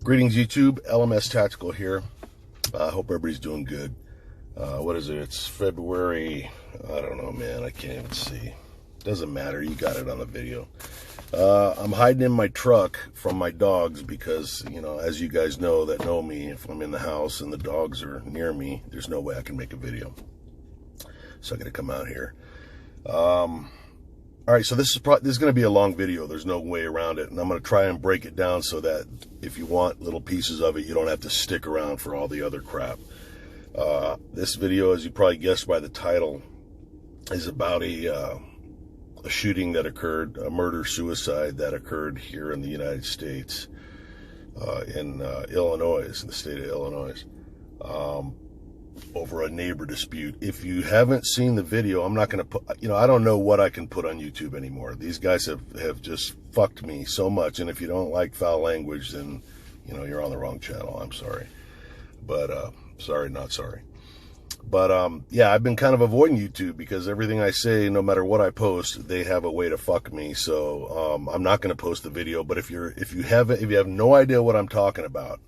Greetings, YouTube. LMS Tactical here. I hope everybody's doing good. What is it? It's February. I don't know, man. I can't even see. Doesn't matter. You got it on the video. I'm hiding in my truck from my dogs because, you know, as you guys know that know me, if I'm in the house and the dogs are near me, there's no way I can make a video. So I got to come out here. All right, so this is going to be a long video. There's no way around it, and I'm going to try and break it down so that if you want little pieces of it, you don't have to stick around for all the other crap. This video, as you probably guessed by the title, is about a shooting that occurred, a murder-suicide that occurred here in the United States, in Illinois, in the state of Illinois. Over a neighbor dispute. If you haven't seen the video, I'm not going to put, you know, I don't know what I can put on YouTube anymore. These guys have just fucked me so much. And if you don't like foul language, then, you know, you're on the wrong channel. I'm sorry. But, sorry, not sorry. But, yeah, I've been kind of avoiding YouTube because everything I say, no matter what I post, they have a way to fuck me. So, I'm not going to post the video. But if you have no idea what I'm talking about,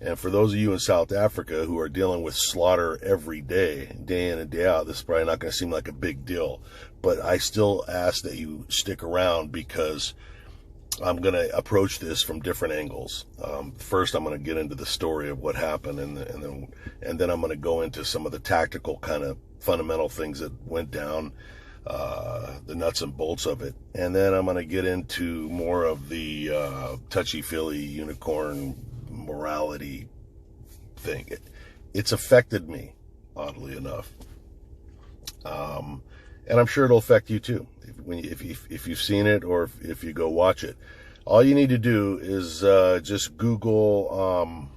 and for those of you in South Africa who are dealing with slaughter every day, day in and day out, this is probably not going to seem like a big deal. But I still ask that you stick around because I'm going to approach this from different angles. First, I'm going to get into the story of what happened, and then I'm going to go into some of the tactical kind of fundamental things that went down, the nuts and bolts of it. And then I'm going to get into more of the touchy-feely unicorn morality thing. It's affected me, oddly enough. And I'm sure it'll affect you too. If you've seen it or if you go watch it. All you need to do is just Google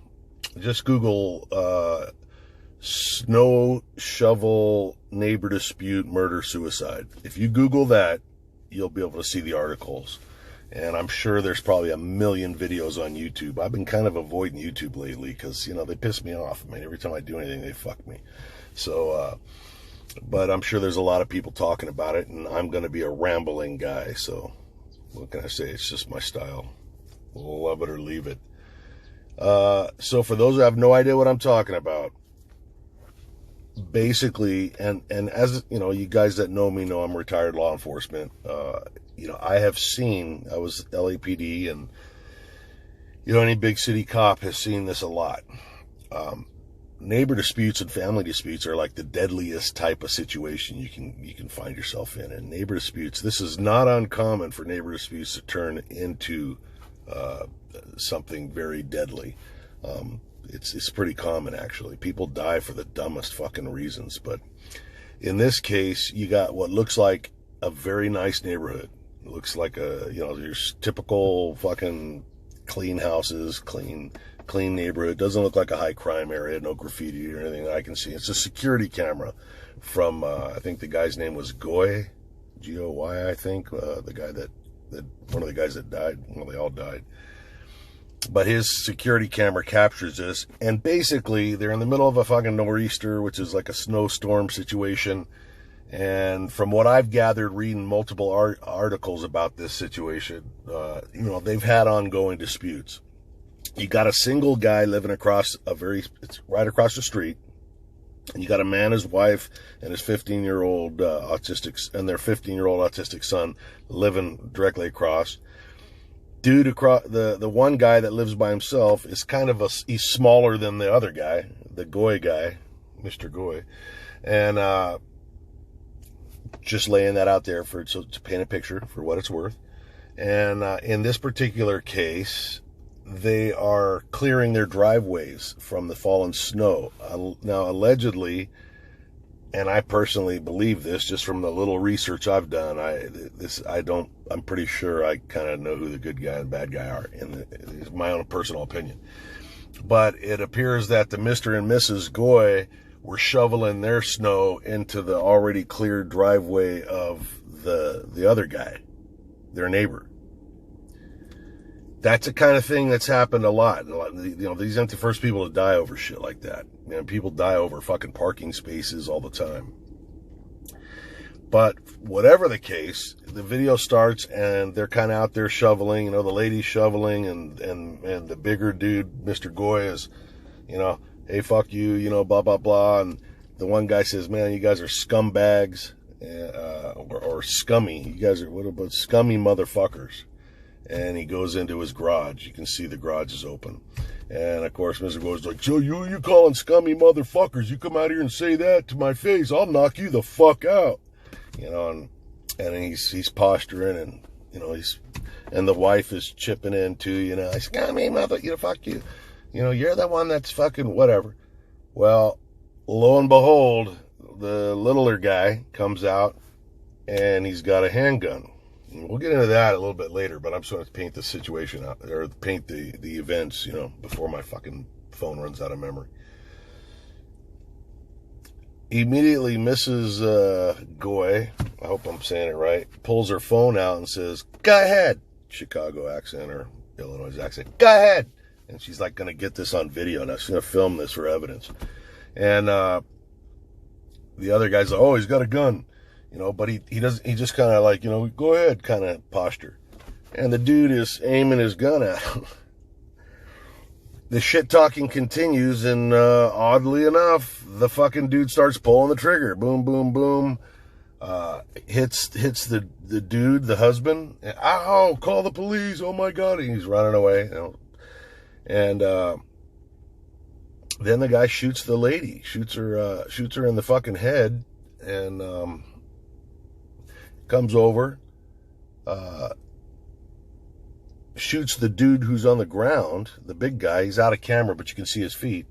snow shovel neighbor dispute murder suicide. If you Google that, you'll be able to see the articles. And I'm sure there's probably a million videos on YouTube. I've been kind of avoiding YouTube lately because, you know, they piss me off. I mean, every time I do anything, they fuck me. So, but I'm sure there's a lot of people talking about it, and I'm going to be a rambling guy. So what can I say? It's just my style. Love it or leave it. So for those who have no idea what I'm talking about, basically, and as you know, you guys that know me know I'm retired law enforcement. You know, I was LAPD, and you know, any big city cop has seen this a lot. Neighbor disputes and family disputes are like the deadliest type of situation you can find yourself in. And neighbor disputes, this is not uncommon for neighbor disputes to turn into something very deadly. It's pretty common, actually. People die for the dumbest fucking reasons. But in this case, you got what looks like a very nice neighborhood. It looks like your typical fucking clean houses, clean neighborhood. It doesn't look like a high crime area, no graffiti or anything that I can see. It's a security camera from, I think the guy's name was Goy, G-O-Y, I think, the guy that one of the guys that died. Well, they all died. But his security camera captures this, and basically they're in the middle of a fucking nor'easter, which is like a snowstorm situation. And from what I've gathered reading multiple articles about this situation, you know, they've had ongoing disputes. You got a single guy living across it's right across the street. And you got a man, his wife, and his 15-year-old their 15-year-old autistic son living directly across. Dude across the one guy that lives by himself is he's smaller than the other guy, the Goy guy, Mr. Goy, and just laying that out there to paint a picture for what it's worth. And in this particular case, they are clearing their driveways from the fallen snow. Now, allegedly, and I personally believe this just from the little research I've done, I'm pretty sure I kind of know who the good guy and bad guy are, it's my own personal opinion. But it appears that the Mr. and Mrs. Goy were shoveling their snow into the already cleared driveway of the other guy, their neighbor. That's the kind of thing that's happened a lot. You know, these aren't the first people to die over shit like that. You know, people die over fucking parking spaces all the time. But whatever the case, the video starts and they're kind of out there shoveling. You know, the lady's shoveling, and the bigger dude, Mr. Goy, is, you know, hey, fuck you, you know, blah, blah, blah. And the one guy says, man, you guys are scumbags, or scummy. You guys are, what about scummy motherfuckers? And he goes into his garage. You can see the garage is open. And, of course, Mr. Goy's like, Joe, you calling scummy motherfuckers. You come out here and say that to my face, I'll knock you the fuck out. You know, and he's posturing, and, you know, and the wife is chipping in too, you know, scummy mother, you know, fuck you. You know, you're the one that's fucking whatever. Well, lo and behold, the littler guy comes out, and he's got a handgun. We'll get into that a little bit later, but I'm just going to paint the situation out, or paint the events, you know, before my fucking phone runs out of memory. Immediately, Mrs. Goy, I hope I'm saying it right, pulls her phone out and says, go ahead. Chicago accent or Illinois accent. Go ahead. And she's like going to get this on video. Now she's going to film this for evidence. And the other guy's like, oh, he's got a gun. You know, but he doesn't, he just kind of like, you know, go ahead kind of posture. And the dude is aiming his gun at him. The shit talking continues, and oddly enough, the fucking dude starts pulling the trigger. Boom, boom, boom. Hits the dude, the husband. Ow, call the police. Oh my God. And he's running away. You know. And then the guy shoots the lady, shoots her in the fucking head, and comes over, shoots the dude who's on the ground, the big guy. He's out of camera, but you can see his feet.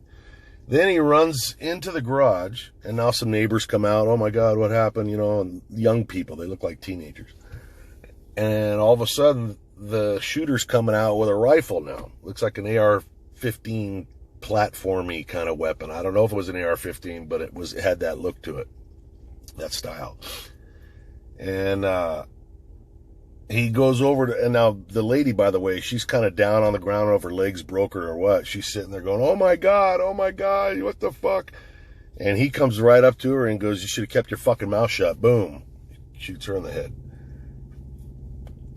Then he runs into the garage, and now some neighbors come out. Oh my God, what happened? You know, and young people, they look like teenagers. And all of a sudden, the shooter's coming out with a rifle now. Looks like an AR-15 platformy kind of weapon. I don't know if it was an AR-15, but it had that look to it, that style. And he goes over to, and now the lady, by the way, she's kind of down on the ground, or her legs broke her or what. She's sitting there going, oh my God, what the fuck? And he comes right up to her and goes, you should have kept your fucking mouth shut. Boom. Shoots her in the head.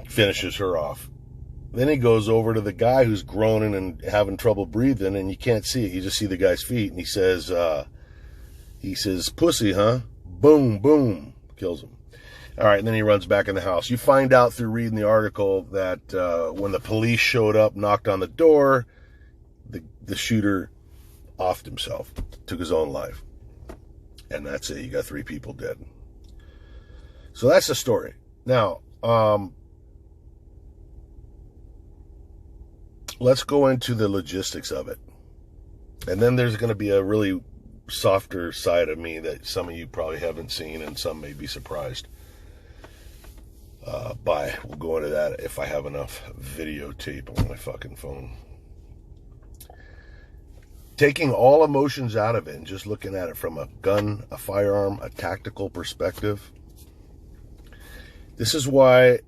Finishes her off. Then he goes over to the guy who's groaning and having trouble breathing, and you can't see it. You just see the guy's feet, and he says, pussy, huh? Boom, boom. Kills him. All right, and then he runs back in the house. You find out through reading the article that when the police showed up, knocked on the door, the shooter offed himself, took his own life. And that's it. You got 3 people dead. So that's the story. Now, let's go into the logistics of it. And then there's going to be a really softer side of me that some of you probably haven't seen, and some may be surprised by. We'll go into that if I have enough videotape on my fucking phone. Taking all emotions out of it and just looking at it from a gun, a firearm, a tactical perspective. This is why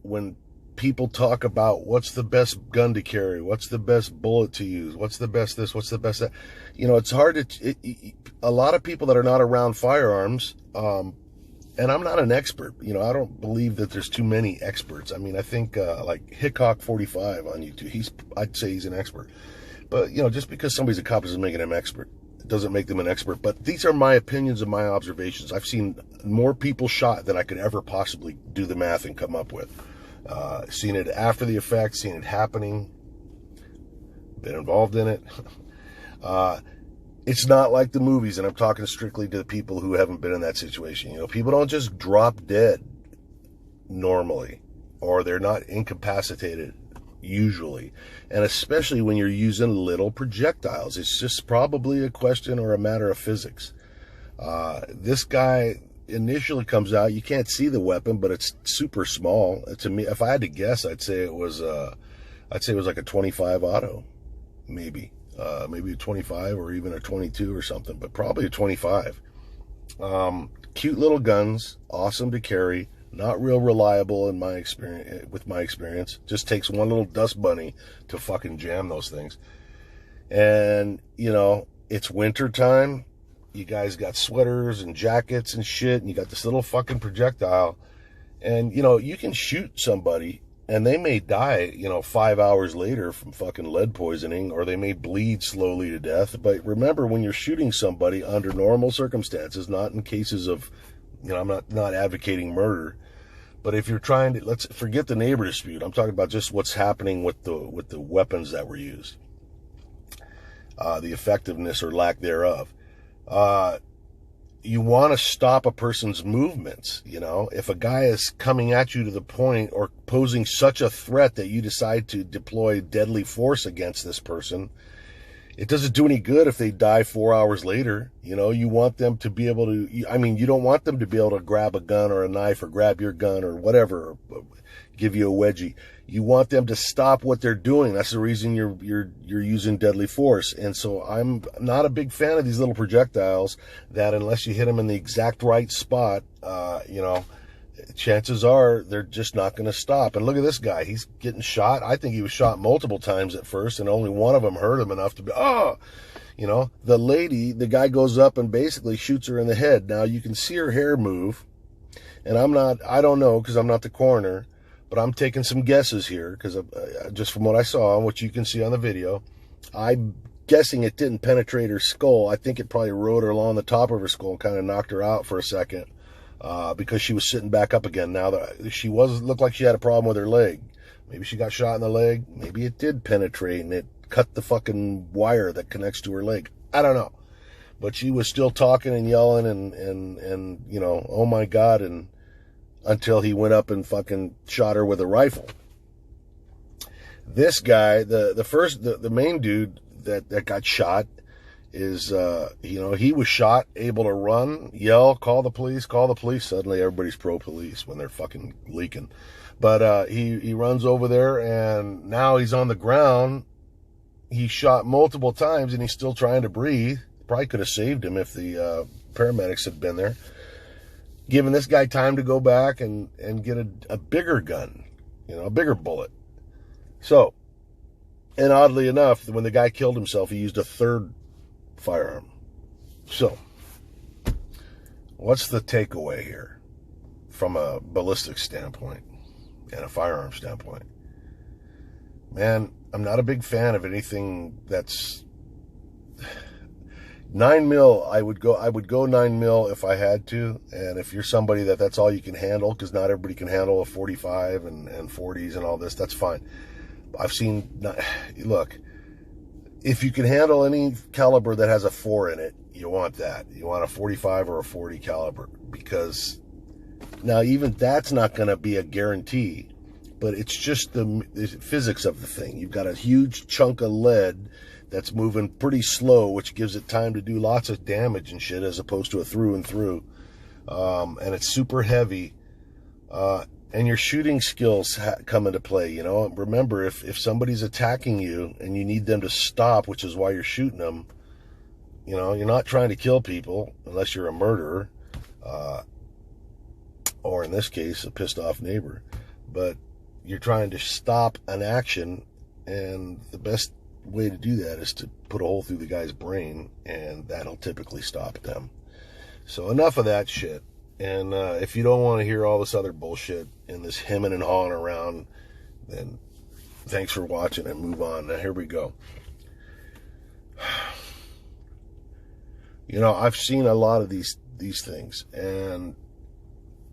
when people talk about what's the best gun to carry, what's the best bullet to use, what's the best this, what's the best that, you know, it's hard to, a lot of people that are not around firearms, and I'm not an expert, you know, I don't believe that there's too many experts. I mean, I think like Hickok 45 on YouTube, I'd say he's an expert. But, you know, just because somebody's a cop doesn't make them an expert. It doesn't make them an expert. But these are my opinions and my observations. I've seen more people shot than I could ever possibly do the math and come up with. Seen it after the effect, seen it happening, been involved in it. It's not like the movies, and I'm talking strictly to the people who haven't been in that situation. You know, people don't just drop dead normally, or they're not incapacitated usually, and especially when you're using little projectiles. It's just probably a question or a matter of physics. This guy initially comes out, you can't see the weapon, but it's super small. To me, if I had to guess, I'd say it was like a 25 auto, maybe a 25 or even a 22 or something, but probably a 25. Cute little guns, awesome to carry. Not real reliable in my experience. With my experience, just takes one little dust bunny to fucking jam those things. And you know, it's winter time. You guys got sweaters and jackets and shit, and you got this little fucking projectile. And, you know, you can shoot somebody and they may die, 5 hours later from fucking lead poisoning, or they may bleed slowly to death. But remember, when you're shooting somebody under normal circumstances, not in cases of, I'm not advocating murder, but if you're trying to, let's forget the neighbor dispute. I'm talking about just what's happening with the weapons that were used, the effectiveness or lack thereof. You want to stop a person's movements. If a guy is coming at you to the point or posing such a threat that you decide to deploy deadly force against this person, it doesn't do any good if they die 4 hours later. You want them to be able to, you don't want them to be able to grab a gun or a knife or grab your gun or whatever, or give you a wedgie. You want them to stop what they're doing. That's the reason you're using deadly force. And so I'm not a big fan of these little projectiles that, unless you hit them in the exact right spot, chances are they're just not going to stop. And look at this guy. He's getting shot. I think he was shot multiple times at first, and only one of them hurt him enough to be, the lady, the guy goes up and basically shoots her in the head. Now you can see her hair move, and I don't know because I'm not the coroner, but I'm taking some guesses here because just from what I saw and what you can see on the video, I'm guessing it didn't penetrate her skull. I think it probably rode her along the top of her skull and kind of knocked her out for a second because she was sitting back up again. Now that she looked like she had a problem with her leg. Maybe she got shot in the leg. Maybe it did penetrate and it cut the fucking wire that connects to her leg. I don't know. But she was still talking and yelling and oh my God, and until he went up and fucking shot her with a rifle. This guy, the main dude that got shot is, he was shot, able to run, yell, call the police. Suddenly everybody's pro-police when they're fucking leaking. But he runs over there, and now he's on the ground. He's shot multiple times, and he's still trying to breathe. Probably could have saved him if the paramedics had been there. Giving this guy time to go back and get a bigger gun, a bigger bullet. So, and oddly enough, when the guy killed himself, he used a third firearm. So, what's the takeaway here from a ballistic standpoint and a firearm standpoint? Man, I'm not a big fan of anything that's 9mm. I would go 9mm if I had to, and if you're somebody that's all you can handle, because not everybody can handle a 45 and 40s and all this, that's fine. I've seen, look, if you can handle any caliber that has a 4 in it, you want that. You want a 45 or a 40 caliber, because now even that's not going to be a guarantee, but it's just the physics of the thing. You've got a huge chunk of lead that's moving pretty slow, which gives it time to do lots of damage and shit, as opposed to a through and through. And it's super heavy. And your shooting skills come into play. Remember, if somebody's attacking you and you need them to stop, which is why you're shooting them, you're not trying to kill people unless you're a murderer, or in this case, a pissed off neighbor. But you're trying to stop an action, and the best way to do that is to put a hole through the guy's brain, and that'll typically stop them. So enough of that shit. And if you don't want to hear all this other bullshit and this hemming and hawing around, then thanks for watching and move on. Now here we go. I've seen a lot of these things, and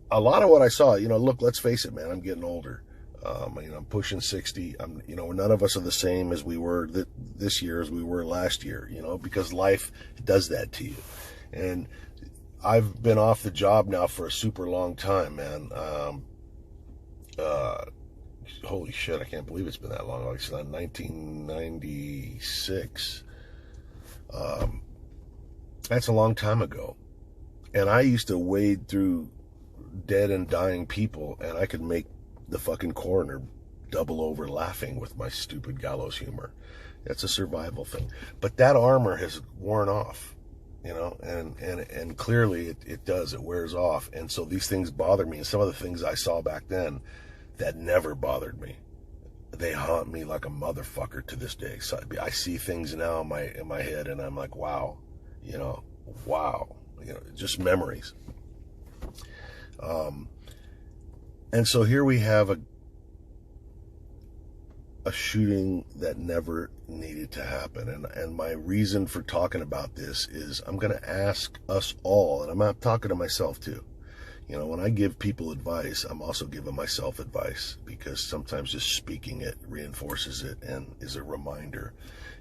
a lot of what I saw, look, let's face it, man, I'm getting older. I'm pushing 60. None of us are the same as we were this year as we were last year, because life does that to you. And I've been off the job now for a super long time, man. Holy shit, I can't believe it's been that long. Like, since 1996. That's a long time ago. And I used to wade through dead and dying people, and I could make the fucking coroner double over laughing with my stupid gallows humor. That's a survival thing. But that armor has worn off, and clearly it does. It wears off. And so these things bother me. And some of the things I saw back then that never bothered me, they haunt me like a motherfucker to this day. So I see things now in my head, and I'm like, wow, wow, just memories. And so here we have a shooting that never needed to happen. And my reason for talking about this is I'm going to ask us all, and I'm not talking to myself too. When I give people advice, I'm also giving myself advice, because sometimes just speaking it reinforces it and is a reminder,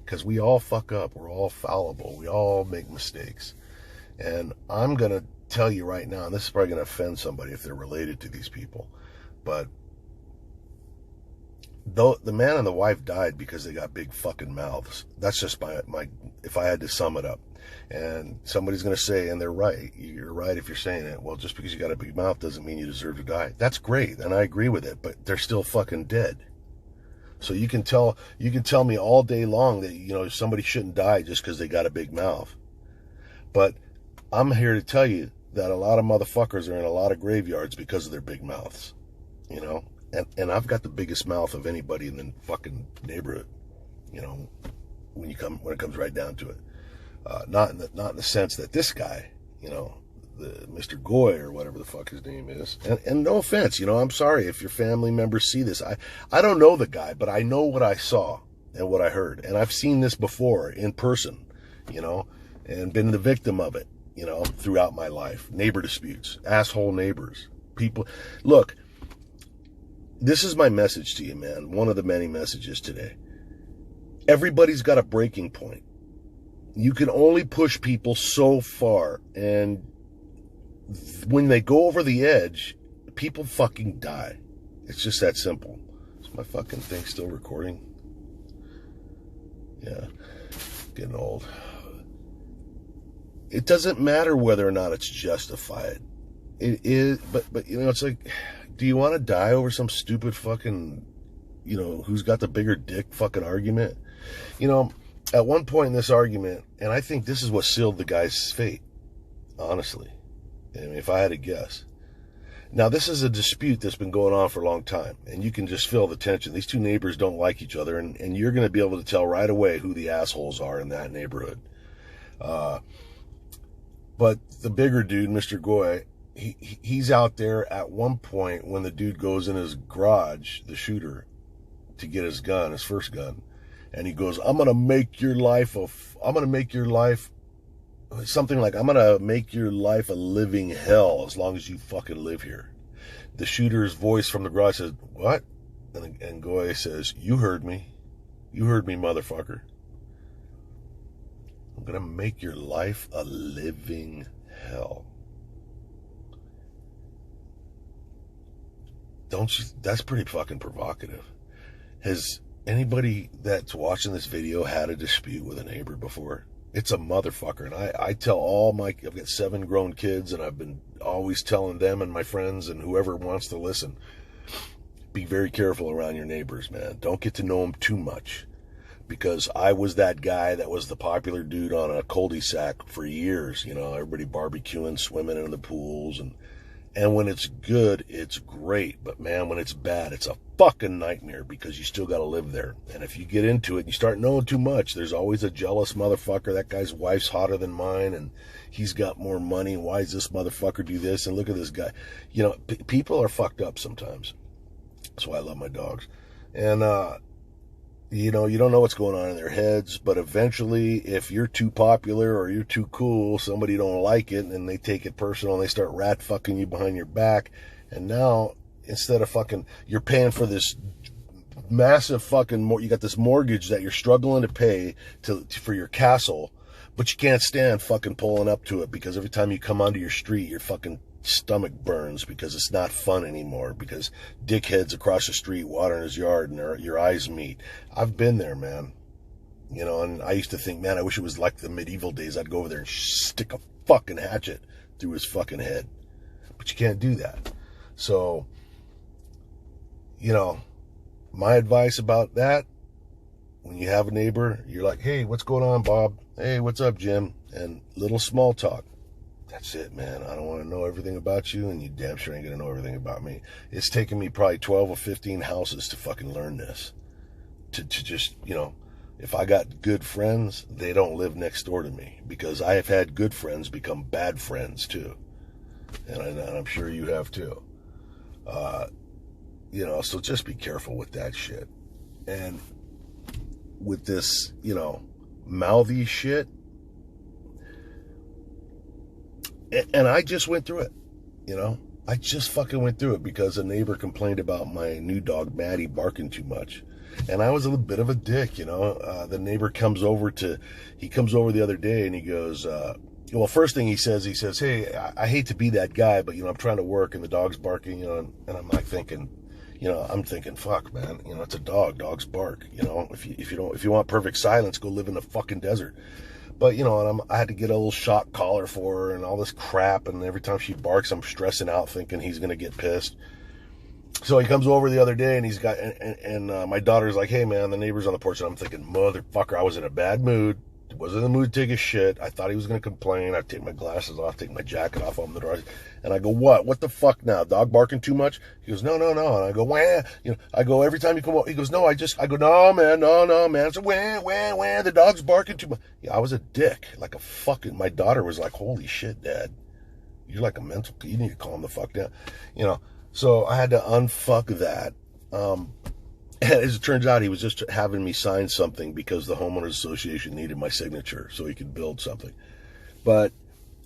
because we all fuck up. We're all fallible. We all make mistakes. And I'm going to tell you right now, and this is probably going to offend somebody if they're related to these people, but though the man and the wife died because they got big fucking mouths. That's just my if I had to sum it up. And somebody's going to say, and they're right, you're right if you're saying it, well, just because you got a big mouth doesn't mean you deserve to die. That's great, and I agree with it, but they're still fucking dead. So you can tell me all day long that, somebody shouldn't die just because they got a big mouth. But I'm here to tell you that a lot of motherfuckers are in a lot of graveyards because of their big mouths, And I've got the biggest mouth of anybody in the fucking neighborhood, when it comes right down to it. Not in the sense that this guy, the Mr. Goy or whatever the fuck his name is. And no offense, I'm sorry if your family members see this. I don't know the guy, but I know what I saw and what I heard. And I've seen this before in person, and been the victim of it, throughout my life. Neighbor disputes, asshole neighbors, people. Look, this is my message to you, man. One of the many messages today. Everybody's got a breaking point. You can only push people so far, and when they go over the edge, people fucking die. It's just that simple. Is my fucking thing still recording? Yeah, getting old. It doesn't matter whether or not it's justified. It is, but it's like, do you want to die over some stupid fucking, who's got the bigger dick fucking argument? At one point in this argument, and I think this is what sealed the guy's fate, honestly, if I had to guess. Now, this is a dispute that's been going on for a long time, and you can just feel the tension. These two neighbors don't like each other, and you're going to be able to tell right away who the assholes are in that neighborhood. But the bigger dude, Mr. Goy, he's out there at one point when the dude goes in his garage, the shooter, to get his gun, his first gun. And he goes, I'm going to make your life something like, I'm going to make your life a living hell as long as you fucking live here. The shooter's voice from the garage says, what? And Goy says, you heard me. You heard me, motherfucker. I'm going to make your life a living hell. Don't you? That's pretty fucking provocative. Has anybody that's watching this video had a dispute with a neighbor before? It's a motherfucker. And I tell I've got 7 grown kids, and I've been always telling them and my friends and whoever wants to listen, be very careful around your neighbors, man. Don't get to know them too much. Because I was that guy that was the popular dude on a cul-de-sac for years. Everybody barbecuing, swimming in the pools. And when it's good, it's great. But man, when it's bad, it's a fucking nightmare, because you still got to live there. And if you get into it and you start knowing too much, there's always a jealous motherfucker. That guy's wife's hotter than mine, and he's got more money. Why does this motherfucker do this? And look at this guy. People are fucked up sometimes. That's why I love my dogs. And, you don't know what's going on in their heads, but eventually, if you're too popular or you're too cool, somebody don't like it, and they take it personal, and they start rat fucking you behind your back. And now, instead of fucking, you're paying for this massive fucking, you got this mortgage that you're struggling to pay for your castle, but you can't stand fucking pulling up to it, because every time you come onto your street, your fucking stomach burns, because it's not fun anymore, because dickheads across the street watering his yard and your eyes meet. I've been there, man. And I used to think, man, I wish it was like the medieval days. I'd go over there and stick a fucking hatchet through his fucking head. But you can't do that. So, my advice about that, when you have a neighbor, you're like, hey, what's going on, Bob? Hey, what's up, Jim? And little small talk. That's it, man. I don't want to know everything about you, and you damn sure ain't going to know everything about me. It's taken me probably 12 or 15 houses to fucking learn this. To just, If I got good friends, they don't live next door to me, because I have had good friends become bad friends too. And I'm sure you have too. So just be careful with that shit. And with this, mouthy shit, and I just went through it, I just fucking went through it because a neighbor complained about my new dog, Maddie, barking too much. And I was a little bit of a dick, The neighbor comes over the other day and he goes, first thing he says, hey, I hate to be that guy, but, I'm trying to work and the dog's barking, and I'm like thinking, fuck, man, it's a dog. Dogs bark, if you want perfect silence, go live in the fucking desert. But, and I had to get a little shock collar for her and all this crap. And every time she barks, I'm stressing out thinking he's going to get pissed. So he comes over the other day and he's got, and my daughter's like, hey man, the neighbor's on the porch. And I'm thinking, motherfucker, I was in a bad mood. Wasn't in the mood to take a shit. I thought he was going to complain. I'd take my glasses off, take my jacket off, open the door. And I go, what the fuck now? Dog barking too much? He goes, no. And I go, wah. I go, every time you come over, he goes, no, I go, no, man. I said, wah, the dog's barking too much. Yeah, I was a dick. Like a fucking, my daughter was like, holy shit, Dad. You're like a mental, you need to calm the fuck down. So I had to unfuck that. As it turns out, he was just having me sign something because the homeowners association needed my signature so he could build something. But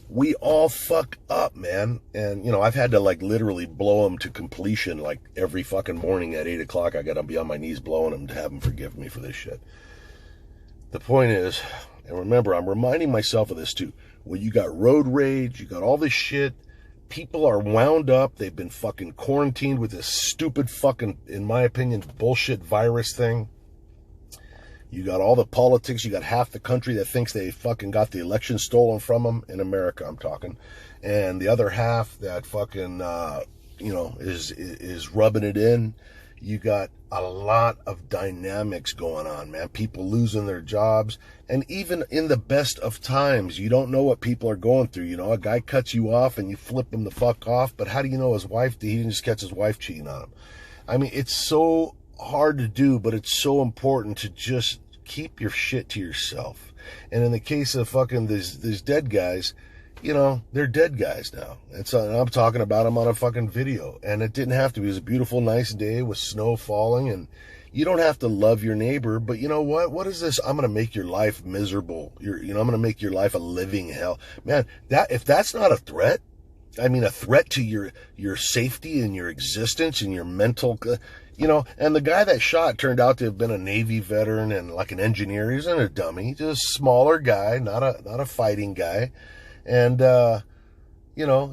we all fuck up, man. And, I've had to like literally blow him to completion like every fucking morning at 8 o'clock. I got to be on my knees blowing him to have him forgive me for this shit. The point is, and remember, I'm reminding myself of this too. When you got road rage, you got all this shit. People are wound up. They've been fucking quarantined with this stupid fucking, in my opinion, bullshit virus thing. You got all the politics. You got half the country that thinks they fucking got the election stolen from them. In America, I'm talking. And the other half that fucking, is rubbing it in. You got a lot of dynamics going on, man. People losing their jobs. And even in the best of times, you don't know what people are going through. A guy cuts you off and you flip him the fuck off. But how do you know his wife? He didn't just catch his wife cheating on him. I mean, it's so hard to do, but it's so important to just keep your shit to yourself. And in the case of fucking these dead guys, they're dead guys now. And so I'm talking about them on a fucking video. And it didn't have to be. It was a beautiful, nice day with snow falling. And you don't have to love your neighbor. But you know what? What is this? I'm going to make your life miserable. I'm going to make your life a living hell. Man, if that's not a threat, I mean, a threat to your safety and your existence and your mental, and the guy that shot turned out to have been a Navy veteran and like an engineer. He wasn't a dummy. Just a smaller guy, not a fighting guy. And,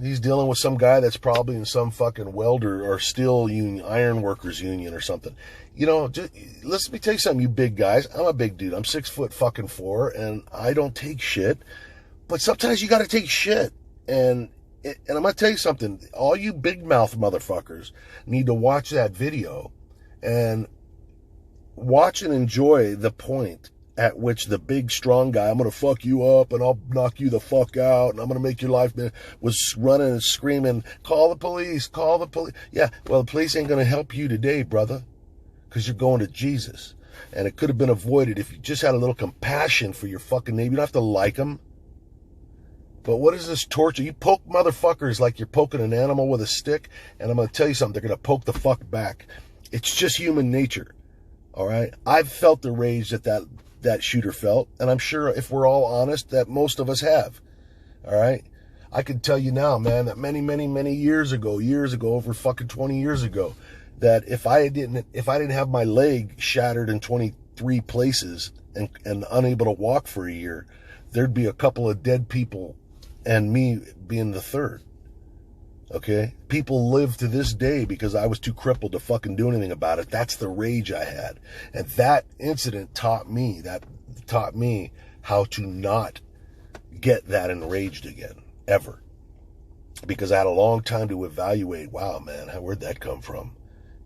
he's dealing with some guy that's probably in some fucking welder or steel union, iron workers union or something. Let me tell you something, you big guys. I'm a big dude. I'm 6'4", and I don't take shit. But sometimes you got to take shit. And I'm going to tell you something. All you big mouth motherfuckers need to watch that video and watch and enjoy the point at which the big, strong guy, I'm going to fuck you up and I'll knock you the fuck out and I'm going to make your life, was running and screaming, call the police. Yeah, well, the police ain't going to help you today, brother, because you're going to Jesus. And it could have been avoided if you just had a little compassion for your fucking neighbor. You don't have to like them. But what is this torture? You poke motherfuckers like you're poking an animal with a stick, and I'm going to tell you something, they're going to poke the fuck back. It's just human nature, all right? I've felt the rage that shooter felt, and I'm sure if we're all honest that most of us have, all right? I can tell you now, man, that many, many, many years ago, over fucking 20 years ago, that if I didn't have my leg shattered in 23 places and unable to walk for a year, there'd be a couple of dead people and me being the third. Okay? People live to this day because I was too crippled to fucking do anything about it. That's the rage I had. And that incident taught me how to not get that enraged again, ever. Because I had a long time to evaluate, wow, man, where'd that come from?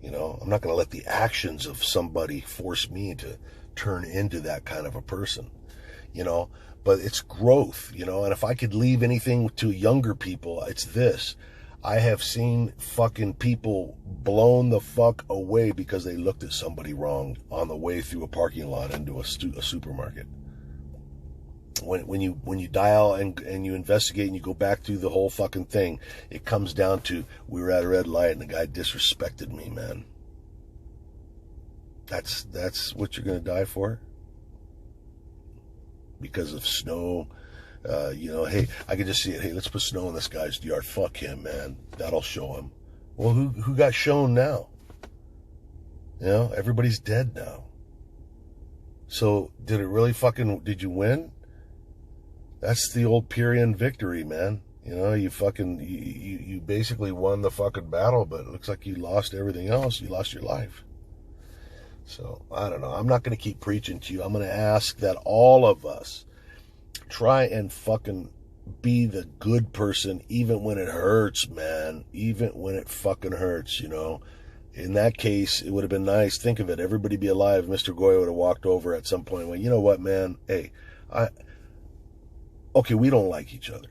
I'm not going to let the actions of somebody force me to turn into that kind of a person, but it's growth, and if I could leave anything to younger people, it's this. I have seen fucking people blown the fuck away because they looked at somebody wrong on the way through a parking lot into a supermarket. When you dial and you investigate and you go back through the whole fucking thing, it comes down to, we were at a red light and the guy disrespected me, man. That's what you're gonna die for? Because of snow? Hey, I can just see it. Hey, let's put snow in this guy's yard. Fuck him, man. That'll show him. Well, who got shown now? Everybody's dead now. So did you win? That's the old Pyrrhian victory, man. You basically won the fucking battle, but it looks like you lost everything else. You lost your life. So, I don't know. I'm not going to keep preaching to you. I'm going to ask that all of us try and fucking be the good person, even when it hurts, man. Even when it fucking hurts, In that case, it would have been nice. Think of it. Everybody be alive. Mr. Goya would have walked over at some point and went, you know what, man? Hey, okay, we don't like each other.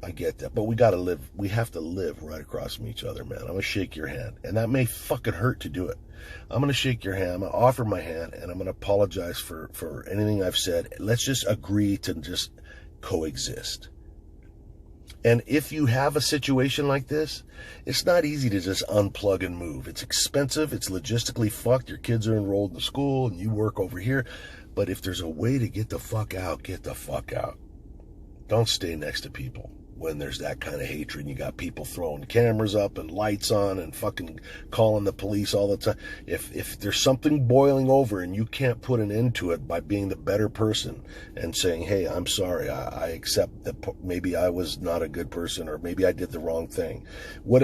I get that. But we got to live. We have to live right across from each other, man. I'm going to shake your hand. And that may fucking hurt to do it. I'm going to shake your hand. I'm going to offer my hand. And I'm going to apologize for anything I've said. Let's just agree to just coexist. And if you have a situation like this, it's not easy to just unplug and move. It's expensive. It's logistically fucked. Your kids are enrolled in school and you work over here. But if there's a way to get the fuck out, get the fuck out. Don't stay next to people when there's that kind of hatred and you got people throwing cameras up and lights on and fucking calling the police all the time. If there's something boiling over and you can't put an end to it by being the better person and saying, hey, I'm sorry, I accept that maybe I was not a good person or maybe I did the wrong thing.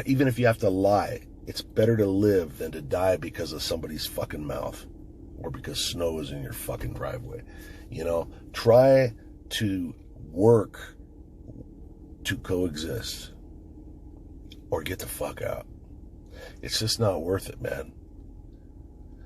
Even if you have to lie, it's better to live than to die because of somebody's fucking mouth or because snow is in your fucking driveway. Try to work to coexist or get the fuck out. It's just not worth it, man.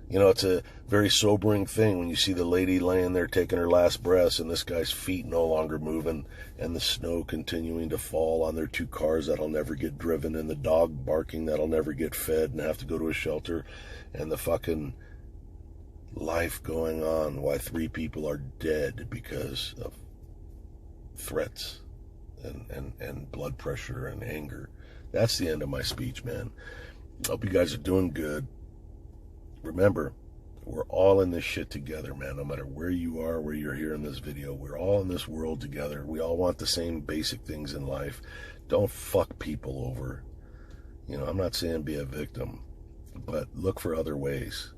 It's a very sobering thing when you see the lady laying there taking her last breaths and this guy's feet no longer moving and the snow continuing to fall on their 2 cars that'll never get driven and the dog barking that'll never get fed and have to go to a shelter and the fucking life going on, why 3 people are dead because of threats and blood pressure and anger. That's the end of my speech, man. Hope you guys are doing good. Remember, we're all in this shit together, man. No matter where you are, where you're here in this video, we're all in this world together. We all want the same basic things in life. Don't fuck people over. I'm not saying be a victim, but look for other ways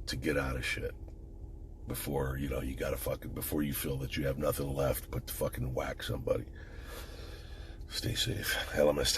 to get out of shit before, you gotta before you feel that you have nothing left but to fucking whack somebody. Stay safe. LMS